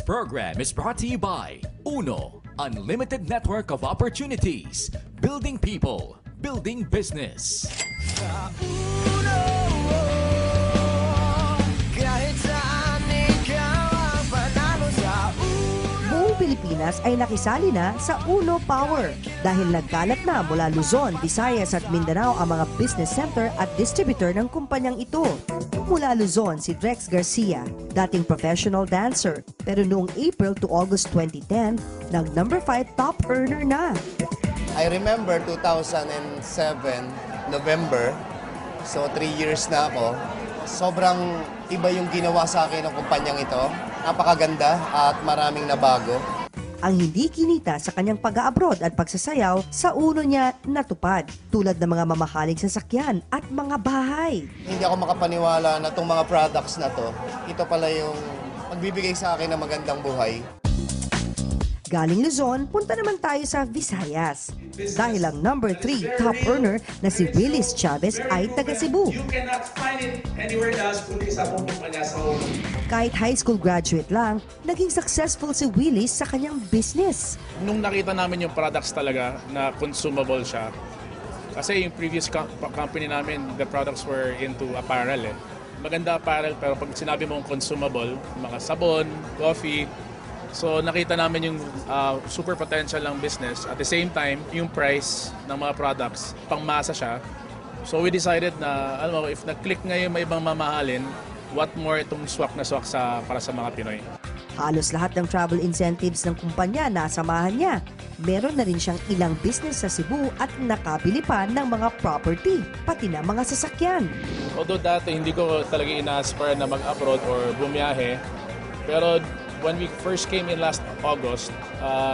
program is brought to you by Uno, Unlimited Network of Opportunities, building people, building business. Buong Pilipinas ay nakisali na sa Uno Power dahil nagkalat na mula Luzon, Visayas at Mindanao ang mga business center at distributor ng kumpanyang ito. Mula Luzon, si Drex Garcia, dating professional dancer, pero noong April to August 2010, nag-number 5 top earner na. I remember 2007, November, so 3 years na ako. Sobrang iba yung ginawa sa akin ng kumpanyang ito. Napakaganda at maraming nabago. Ang hindi kinita sa kanyang pag-abroad at pagsasayaw sa Uno niya natupad, tulad ng mga mamahaling sasakyan at mga bahay. Hindi ako makapaniwala na itong mga products na to, ito pala yung magbibigay sa akin ng magandang buhay. Galing Luzon, punta naman tayo sa Visayas. Dahil ang number 3 top earner na si Willis Chavez ay taga Cebu. You cannot find it anywhere else kundi sa buong kumpanya sa home. Kahit high school graduate lang, naging successful si Willis sa kanyang business. Nung nakita namin yung products talaga na consumable siya, kasi yung previous company namin, the products were into apparel eh. Maganda apparel pero pag sinabi mong consumable, mga sabon, coffee, so nakita namin yung super potential ng business. At the same time, yung price ng mga products, pangmasa siya. So we decided na, alam mo, if nag-click ngayon may ibang mamahalin, what more itong swak na swak para sa mga Pinoy. Halos lahat ng travel incentives ng kumpanya nasamahan niya. Meron na rin siyang ilang business sa Cebu at nakabili pa ng mga property, pati na mga sasakyan. Although dati hindi ko talaga ina-aspire na mag-abroad or bumiyahe, pero when we first came in last August,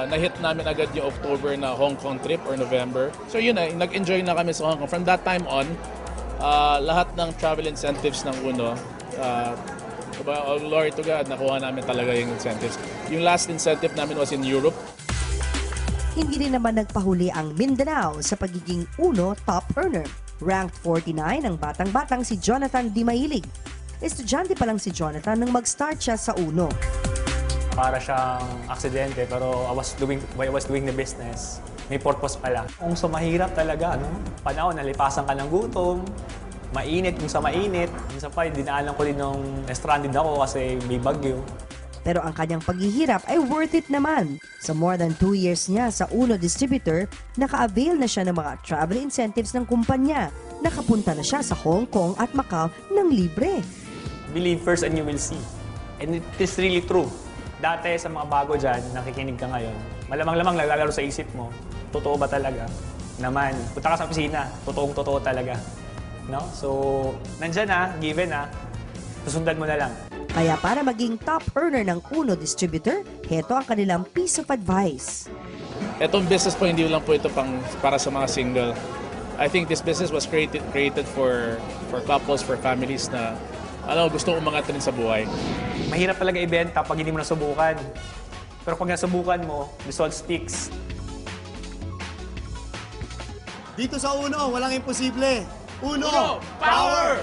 na-hit namin agad yung October na Hong Kong trip or November. So yun na, nag-enjoy na kami sa Hong Kong. From that time on, lahat ng travel incentives ng Uno, glory to God, nakuha namin talaga yung incentives. Yung last incentive namin was in Europe. Hindi rin naman nagpahuli ang Mindanao sa pagiging Uno top earner. Ranked 49 ang batang-batang si Jonathan Di Mailig. Estudyante pa lang si Jonathan nang mag-start siya sa Uno. Para siyang aksidente pero I was doing the business. May purpose pala. Kung sa mahirap talaga, panahon, nalipasan ka ng gutom, mainit kung sa mainit. Minsan pa, dinaanan ko din nung stranded ako kasi may bagyo. Pero ang kanyang paghihirap ay worth it naman. Sa more than 2 years niya sa Uno Distributor, naka-avail na siya ng mga travel incentives ng kumpanya. Nakapunta na siya sa Hong Kong at Macau ng libre. Believe first and you will see. And it is really true. Dati sa mga bago dyan, nakikinig ka ngayon, malamang-lamang naglalaro sa isip mo, totoo ba talaga? Naman, punta ka sa opisina, totoong-totoo talaga. No? So, nandyan na, given na, susundan mo na lang. Kaya para maging top earner ng Uno Distributor, heto ang kanilang piece of advice. Etong business po, hindi lang po ito para sa mga single. I think this business was created for couples, for families na gusto umangat rin sa buhay. Mahirap talaga ibenta pag hindi mo nasubukan. Pero pag nasubukan mo, result sticks. Dito sa Uno, walang imposible. Uno, Power!